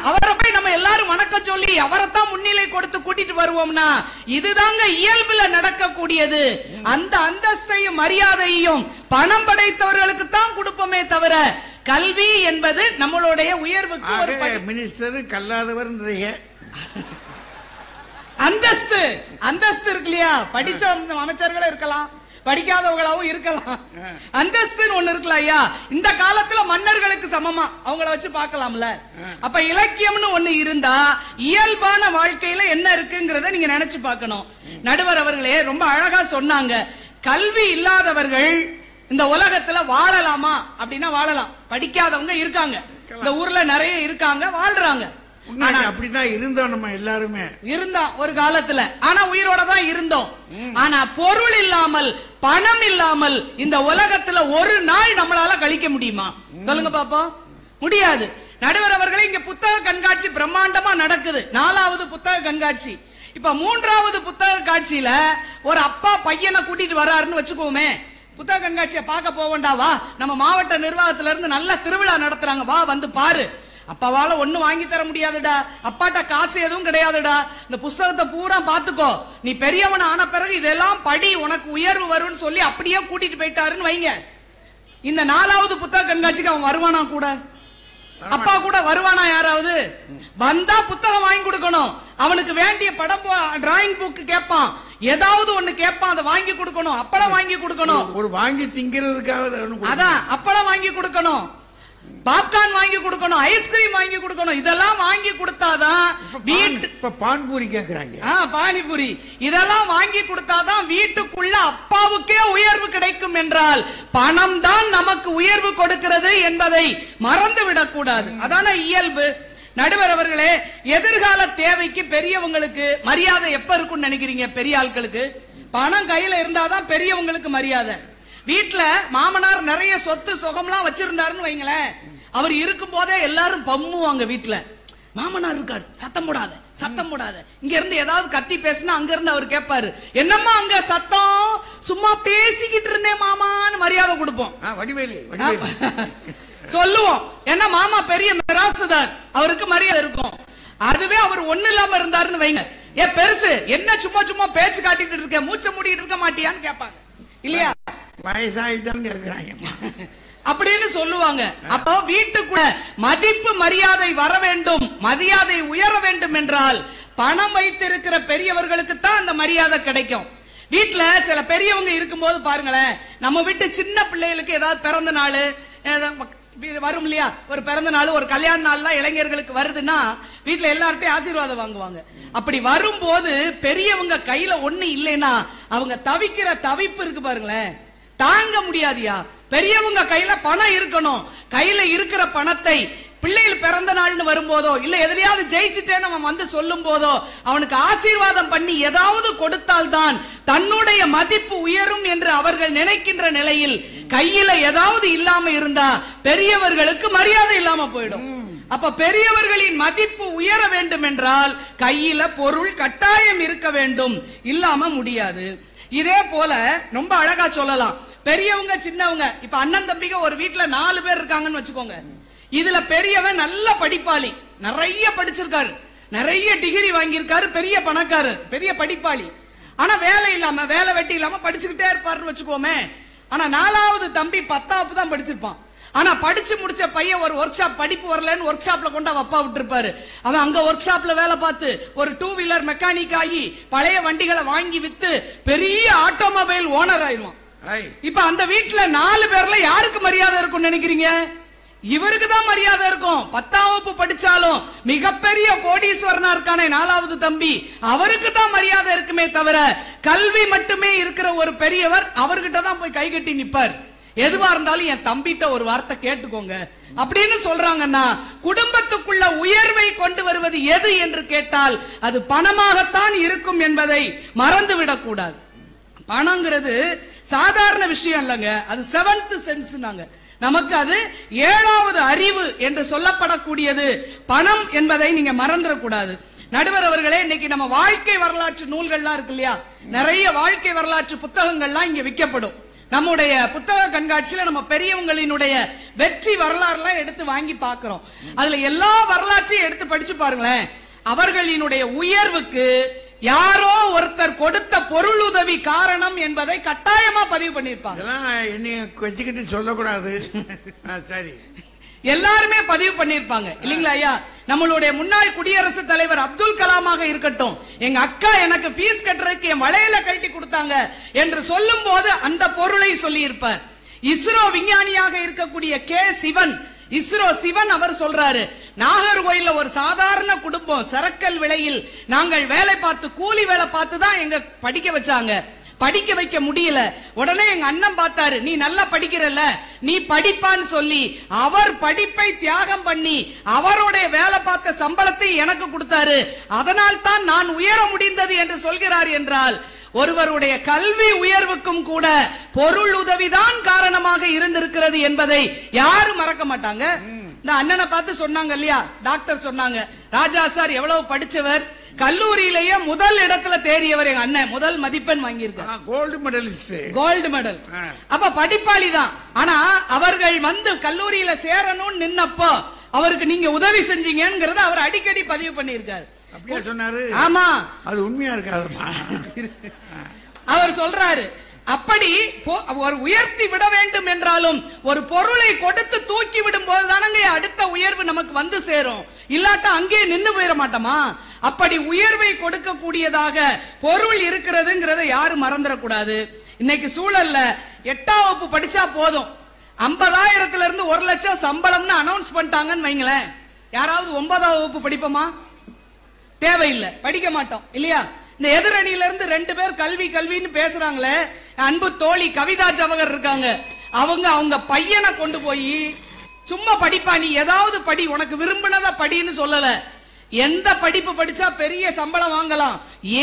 அவரை போய் நம்ம எல்லாரும் வணக்கம் சொல்லி அவரைத்தான் முன்னிலை கொடுத்து கூட்டிட்டு வருவோம்னா, இதுதாங்க இயல்புல நடக்கக்கூடியது. அந்த அந்தஸ்தையும் மரியாதையும் பணம் படைத்தவர்களுக்கு தான் கொடுப்போமே தவிர, கல்வி என்பது நம்மளுடைய உயர்வுக்கு ஒரு மினிஸ்டர் கல்லாதவர் அந்தஸ்து இருக்கு இல்லையா? படிச்ச அமைச்சர்களும் இருக்கலாம், படிக்காதவங்களாவும் இருக்கலாம், அந்தஸ்துன்னு ஒண்ணு இருக்கலாம் ஐயா. இந்த காலத்துல மன்னர்களுக்கு சமமா அவங்கள வச்சு பார்க்கலாம்ல. அப்ப இலக்கியம்னு ஒண்ணு இருந்தா இயல்பான வாழ்க்கையில என்ன இருக்குங்கிறத நீங்க நினைச்சு பார்க்கணும். நடுவர் அவர்களே ரொம்ப அழகா சொன்னாங்க, கல்வி இல்லாதவர்கள் இந்த உலகத்துல வாழலாமா அப்படின்னா வாழலாம். படிக்காதவங்க இருக்காங்க, இந்த ஊர்ல நிறைய இருக்காங்க, வாழ்றாங்க. அப்படிதான் இருந்தோம் நம்ம எல்லாருமே, இருந்தோம் ஒரு காலத்துல. ஆனா உயிரோட தான் இருந்தோம். ஆனா பொருள் இல்லாமல், பணம் இல்லாமல் இந்த உலகத்துல ஒரு நாள் நம்மளால கழிக்க முடியுமா? சொல்லுங்க பாப்போம், முடியாது. நடுவர் அவர்களே, இங்க புத்தக கண்காட்சி பிரம்மாண்டமா நடக்குது. 4வது புத்தக கண்காட்சி. இப்ப 3வது புத்தக காட்சியில ஒரு அப்பா பையனை கூட்டிட்டு வர்றாருன்னு வச்சுக்கோமே. புத்தக கண்காட்சியை பார்க்க போவேண்டா, வா, நம்ம மாவட்ட நிர்வாகத்துல இருந்து நல்ல திருவிழா நடத்துறாங்க, வா வந்து பாரு. அப்பாவால ஒண்ணு வாங்கி தர முடியாதுடா, அப்பாட்ட காசு எதுவும் கிடையாதுடா, இந்த புஸ்தகத்தை பூரா பாத்துக்கோ, நீ பெரியவன் ஆன பிறகு இதெல்லாம் படி, உனக்கு உயர்வு வரும்னு சொல்லி அப்படியே கூட்டிட்டு போயிட்டாருன்னு வைங்க. இந்த 4வது புத்தக கண்காட்சிக்கு அவன் வருவானா? கூட அப்பா கூட வருவானா? யாராவது வந்தா புத்தகம் வாங்கி கொடுக்கணும். அவனுக்கு வேண்டிய படம் டிராயிங் புக் கேட்பான், ஏதாவது ஒண்ணு கேட்பான், அதை வாங்கி கொடுக்கணும். அப்பளம் வாங்கி கொடுக்கணும், ஒரு வாங்கி திங்கிறதுக்காக அதான் அப்பளம் வாங்கி கொடுக்கணும், பாப்கார்ன் வாங்கி கொடுக்கணும், ஐஸ்கிரீம் வாங்கி கொடுக்கணும். இதெல்லாம் வாங்கி கொடுத்தாதான் வீட்டு பான்பூரி கேக்குறாங்க, பானிபூரி, இதெல்லாம் வாங்கி கொடுத்தாதான் வீட்டுக்குள்ள அப்பாவுக்கே உயர்வு கிடைக்கும் என்றால் பணம் தான் நமக்கு உயர்வு கொடுக்கிறது என்பதை மறந்து விடக்கூடாது. அதான இயல்பு. நடுவர் அவர்களே, எதிர்கால தேவைக்கு பெரியவங்களுக்கு மரியாதை எப்ப இருக்கும்னு நினைக்கிறீங்க? பெரிய ஆட்களுக்கு பணம் கையில இருந்தாதான் பெரியவங்களுக்கு மரியாதை. வீட்டுல மாமனார் நிறைய சொத்து சுகம்லாம் வச்சிருந்தாருன்னு வைங்களேன், அவர் இருக்கும் போதே எல்லாரும் பம்முவாங்க. வீட்டுல மாமனார் இருக்காரு, சத்தம் போடாத, சத்தம் போடாத. இங்க இருந்து ஏதாவது கத்தி பேசினா அங்க இருந்து அவர் கேட்பாரு, என்னம்மா அங்க சத்தம், சும்மா பேசிக்கிட்டு இருந்தேன் மாமான்னு மரியாதை கொடுப்போம். வடிவேலு சொல்லுவோம். ஏன்னா மாமா பெரிய மிராசுதார், அவருக்கு மரியாதை இருக்கும். அதுவே அவர் ஒண்ணு இல்லாம இருந்தாருன்னு வைங்க, ஏ பெருசு என்ன சும்மா சும்மா பேச்சு காட்டிட்டு இருக்க, மூச்சை மூடிட்டு இருக்க மாட்டியான்னு கேட்பாங்க இல்லையா? வயசாயிட்டான்னு கேக்குறாங்க அப்படின்னு சொல்லுவாங்க. அப்போ வீட்டுக்குள்ள மதிப்பு மரியாதை வர வேண்டும், மரியாதை உயர வேண்டும் என்றால் பணம் வைத்திருக்கிற பெரியவர்களுக்கு தான் அந்த மரியாதை கிடைக்கும். வீட்டுல சில பெரியவங்க இருக்கும்போது பாருங்களேன், நம்ம வீட்டு சின்ன பிள்ளைகளுக்கு ஏதாவது பிறந்த நாள் வரும் இல்லையா, ஒரு பிறந்த நாள் ஒரு கல்யாண நாள்லாம் இளைஞர்களுக்கு வருதுன்னா வீட்டுல எல்லார்ட்டையும் ஆசீர்வாதம் வாங்குவாங்க. அப்படி வரும்போது பெரியவங்க கையில ஒண்ணு இல்லைன்னா அவங்க தவிக்கிற தவிப்பு இருக்கு பாருங்களேன், தாங்க முடியாதியா. பெரியவங்க கையில பணம் இருக்கணும். கையில இருக்கிற பணத்தை பிள்ளைகள் பிறந்த நாள்னு வரும்போதோ இல்ல எதிரையாவது ஜெயிச்சுட்டேன்னு அவன் வந்து சொல்லும் போதோ அவனுக்கு ஆசீர்வாதம் பண்ணி ஏதாவது கொடுத்தால்தான் தன்னுடைய மதிப்பு உயரும் என்று அவர்கள் நினைக்கின்ற நிலையில் கையில ஏதாவது இல்லாம இருந்தா பெரியவர்களுக்கு மரியாதை இல்லாம போயிடும். அப்ப பெரியவர்களின் மதிப்பு உயர வேண்டும் என்றால் கையில பொருள் கட்டாயம் இருக்க வேண்டும், இல்லாம முடியாது. இதே போல ரொம்ப அழகா சொல்லலாம், பெரியவங்க சின்னவங்க. இப்ப அண்ணன் தம்பிங்க ஒரு வீட்டுல 4 பேர் இருக்காங்கன்னு வச்சுக்கோங்க. இதுல பெரியவன் நல்ல படிப்பாளி, நிறைய படிச்சிருக்காரு, நிறைய டிகிரி வாங்கியிருக்காரு, பெரிய பணக்காரர், பெரிய படிப்பாளி. ஆனா வேலை இல்லாம வேலை வெட்டி இல்லாம படிச்சுக்கிட்டே இருப்பாருன்னு வச்சுக்கோமே. ஆனா 4வது தம்பி 10வது தான் படிச்சிருப்பான். ஆனா படிச்சு முடிச்ச பையன் ஒரு ஒர்க் ஷாப், படிப்பு வரலன்னு ஒர்க் ஷாப்ல கொண்டு அப்பா விட்டுருப்பாரு. அவன் அங்க ஒர்க் ஷாப்ல வேலை பார்த்து ஒரு 2 வீலர் மெக்கானிக் ஆகி பழைய வண்டிகளை வாங்கி வித்து பெரிய ஆட்டோமொபைல் ஓனர் ஆயிடுவான். இப்ப அந்த வீட்டுல 4 பேர்ல யாருக்கு மரியாதை இருக்கும்னு நினைக்கிறீங்க? இவருக்கு தான் மரியாதை இருக்கும். 10ஆம் வகுப்பு படிச்சாலும் மிகப்பெரிய கோடீஸ்வரனா இருக்கானே 4வது தம்பி, அவருக்கு தான் மரியாதை இருக்குமே தவிர கல்வி மட்டுமே இருக்கிற ஒரு பெரியவர் அவர்கிட்ட தான் போய் கை கட்டி நிப்பார். எதுவா இருந்தாலும் என் தம்பிட்ட ஒரு வார்த்தை கேட்டுக்கோங்க அப்படின்னு சொல்றாங்கன்னா குடும்பத்துக்குள்ள உயர்வை கொண்டு வருவது எது என்று கேட்டால் அது பணமாகத்தான் இருக்கும் என்பதை மறந்து விடக்கூடாது. பணங்கிறது சாதாரண விஷயம் இல்லைங்க, அது 7th சென்ஸ். நமக்கு அது 7வது அறிவு என்று சொல்லப்படக்கூடியது பணம் என்பதை நீங்க மறந்துடக்கூடாது. நடுவர் அவர்களே, இன்னைக்கு நம்ம வாழ்க்கை வரலாற்று நூல்கள்லாம் இருக்கு இல்லையா, நிறைய வாழ்க்கை வரலாற்று புத்தகங்கள்லாம் இங்க விற்கப்படும். நம்முடைய புத்தக கண்காட்சியில நம்ம பெரியவங்களினுடைய வெற்றி வரலாறுலாம் எடுத்து வாங்கி பார்க்கிறோம். அதுல எல்லா வரலாற்றையும் எடுத்து படிச்சு பாருங்களேன். அவர்களினுடைய உயர்வுக்கு யாரோ ஒருத்தர் கொடுத்த பொருள் உதவி காரணம் என்பதை கட்டாயமா பதிவு பண்ணிருப்பாங்க. என்னைய வச்சுக்கிட்டு சொல்லக்கூடாது. சரி, எல்லாருமே பதிவு பண்ணிருப்பாங்க இல்லீங்களா ஐயா? நம்மளுடைய முன்னாள் குடியரசுத் தலைவர் அப்துல் கலாமாக இருக்கட்டும், எங்க அக்கா எனக்கு பீஸ் கட்டுறதுக்கு என் வளையல கழட்டி கொடுத்தாங்க என்று சொல்லும் போது அந்த பொருளை சொல்லி இருப்பார். இஸ்ரோ விஞ்ஞானியாக இருக்கக்கூடிய கே சிவன், இஸ்ரோ சிவன் அவர் சொல்றாரு, நாகர்கோயில்ல ஒரு சாதாரண குடும்பம், சரக்கல் விலையில் நாங்கள் வேலை பார்த்து கூலி வேலை பார்த்து தான் எங்க படிக்க வச்சாங்க. படிக்க வைக்க முடியல. உடனே எங்க அண்ணன் பார்த்தாரு, நீ நல்லா படிக்கிறல்ல, நீ படிப்பான்னு சொல்லி அவர் படிப்பை தியாகம் பண்ணி அவருடைய வேலை பார்த்த சம்பளத்தை எனக்கு கொடுத்தாரு. அதனால் தான் நான் உயர முடிந்தது என்று சொல்கிறார் என்றால் ஒருவருடைய கல்வி உயர்வுக்கும் கூட பொருள் உதவிதான் காரணமாக இருந்திருக்கிறது என்பதை யாரும் மறக்க மாட்டாங்க. இந்த அண்ணனை பார்த்து சொன்னாங்க இல்லையா, டாக்டர் சொன்னாங்க, ராஜா சார் எவ்வளவு படிச்சவர், கல்லூரியிலேயே முதல் இடத்துல தேறியவர் எங்க அண்ணன், முதல் மதிப்பெண் வாங்கியிருக்காங்க, கோல்டு மெடலிஸ்ட், கோல்டு மெடல். அப்ப படிப்பாளி தான். ஆனா அவர்கள் வந்து கல்லூரியில சேரணும்னு நின்னப்போ அவருக்கு நீங்க உதவி செஞ்சீங்கங்கறத அவர் அடிக்கடி பதிவு பண்ணியிருக்காரு. அப்படியே சொன்னாரு. ஆமா, அது உண்மையா இருக்காதுமா. அவர் சொல்றாரு, அப்படி ஒரு உயர்த்தி விட வேண்டும் என்றாலும் ஒரு பொருளை கொடுத்து தூக்கி விடும் போதுதானங்க அடுத்த உயர்வு நமக்கு வந்து சேரும். இல்லாட்டா அங்கேயே நின்று போயிட மாட்டோமா? அப்படி உயர்வை கொடுக்கக்கூடியதாக பொருள் இருக்கிறதுங்கிறத யாரும் மறந்துடக்கூடாது. இன்னைக்கு சூழல்ல 8ஆம் வகுப்பு படிச்சா போதும், 50,000 இருந்து 1 லட்சம் சம்பளம்னு அனௌன்ஸ் பண்ணிட்டாங்கன்னு வைங்களேன், யாராவது 9ஆம் வகுப்பு படிப்போமா? தேவையில்லை, படிக்க மாட்டோம் இல்லையா? இந்த எதிரணியில இருந்து 2 பேர் கல்வி கல்வின்னு பேசுறாங்களே, அன்பு தோழி கவிதா ஜவஹர் இருக்காங்க, அவங்க பையனை கொண்டு போய் சும்மா படிப்பா, நீ ஏதாவது படி, உனக்கு விரும்பினத படின்னு சொல்லல, எந்த படிப்பு படிச்சா பெரிய சம்பளம் வாங்கலாம்,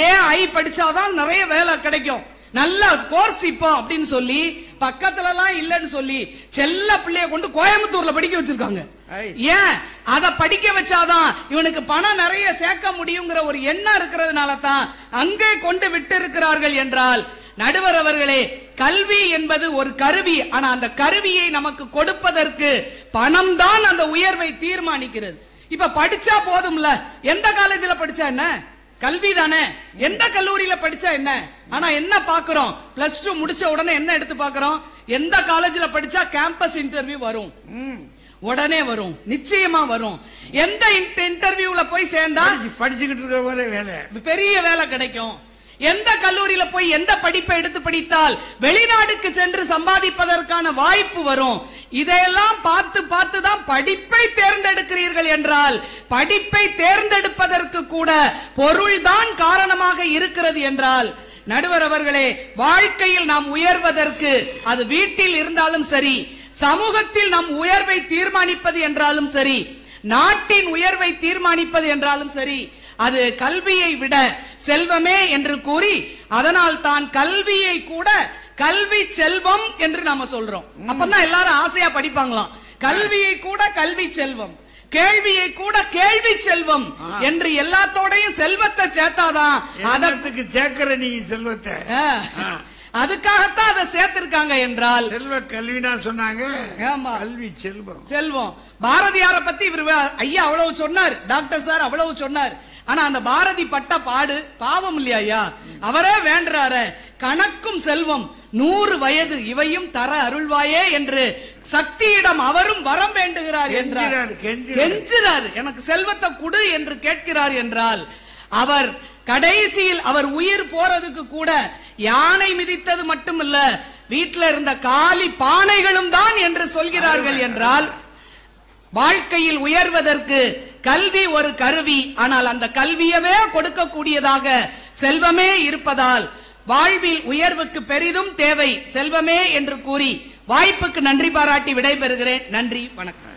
ஏஐ படிச்சாதான் நிறைய வேலை கிடைக்கும், நல்ல கோர்ஸ் இப்போ அப்படின்னு சொல்லி பக்கத்துல எல்லாம் இல்லன்னு சொல்லி செல்ல பிள்ளைய கொண்டு கோயம்புத்தூர்ல படிக்க வச்சிருக்காங்க. ஏன்? அத படிக்க வச்சாதான் இவனுக்கு பணம் நிறைய சேர்க்க முடியுங்கிற ஒரு எண்ணம் இருக்கிறதுனால தான் அங்கே கொண்டு விட்டு இருக்கிறார்கள் என்றால், நடுவர் அவர்களே, கல்வி என்பது ஒரு கருவி. ஆனா அந்த கருவியை நமக்கு கொடுப்பதற்கு பணம் தான் அந்த உயர்வை தீர்மானிக்கிறது. இப்ப படிச்சா போதும்ல, எந்த காலேஜ்ல படிச்சா என்ன, கல்வி தானே, எந்த கல்லூரியில படிச்சா என்ன. ஆனா என்ன பாக்குறோம், +2 முடிச்ச உடனே என்ன எடுத்து பாக்குறோம், எந்த காலேஜ்ல படிச்சா கேம்பஸ் இன்டர்வியூ வரும், உடனே வரும், நிச்சயமா வரும். எந்த இன்டர்வியூல போய் சேர்ந்தா படிச்சுக்கிட்டு இருக்க வேலை, பெரிய வேலை கிடைக்கும், எந்த கல்லூரியில போய் எந்த படிப்பை எடுத்து படித்தால் வெளிநாடுக்கு சென்று சம்பாதிப்பதற்கான வாய்ப்பு வரும். இதையெல்லாம் பார்த்து பார்த்து தான் படிப்பை தேர்ந்தெடுக்கிறீர்கள் என்றால், படிப்பை தேர்ந்தெடுப்பதற்கு கூட பொருள்தான் காரணமாக இருக்கிறது என்றால், நடுவர் அவர்களே, வாழ்க்கையில் நாம் உயர்வதற்கு அது வீட்டில் இருந்தாலும் சரி, சமூகத்தில் நம் உயர்வை தீர்மானிப்பது என்றாலும் சரி, நாட்டின் உயர்வை தீர்மானிப்பது என்றாலும் சரி, அது கல்வியை விட செல்வமே என்று கூறி, அதனால் தான் கல்வியை கூட கல்வி செல்வம் என்று நாம சொல்றோம். அப்பதான் எல்லாரும் ஆசையா படிப்பாங்களாம். கல்வியை கூட கல்வி செல்வம், கேள்வியை கூட கேள்வி செல்வம் என்று எல்லாத்தோடையும் செல்வத்தை சேர்த்தாதான் அதற்கு சேர்க்கிற நீ செல்வத்தை, அதுக்காகத்தான் அதை சேர்த்திருக்காங்க என்றால் செல்வ கல்வினா சொன்னாங்க. கல்வி செல்வம், செல்வம். பாரதியார பத்தி இவர் ஐயா அவ்வளவு சொன்னார், டாக்டர் சார் அவ்வளவு சொன்னார். ஆனா அந்த பாரதி பட்ட பாடு பாவம் இல்லையா ஐயா? அவரே வேண்டாரு, கணக்கும் செல்வம் 100 வயது இவையும் தர அருள்வாயே என்று சக்தியிடம் அவரும் வரம் வேண்டுகிறார் என்றார், கெஞ்சுறார், எனக்கு செல்வத்தை கொடு என்று கேட்கிறார் என்றால், அவர் கடைசியில் அவர் உயிர் போறதுக்கு கூட யானை மிதித்தது மட்டுமல்ல, வீட்டில் இருந்த காலி பானைகளும் தான் என்று சொல்கிறார்கள் என்றால், வாழ்க்கையில் உயர்வதற்கு கல்வி ஒரு கருவி. ஆனால் அந்த கல்வியவே கொடுக்கக்கூடியதாக செல்வமே இருப்பதால் வாழ்வில் உயர்வுக்கு பெரிதும் தேவை செல்வமே என்று கூறி வாய்ப்புக்கு நன்றி பாராட்டி விடைபெறுகிறேன். நன்றி, வணக்கம்.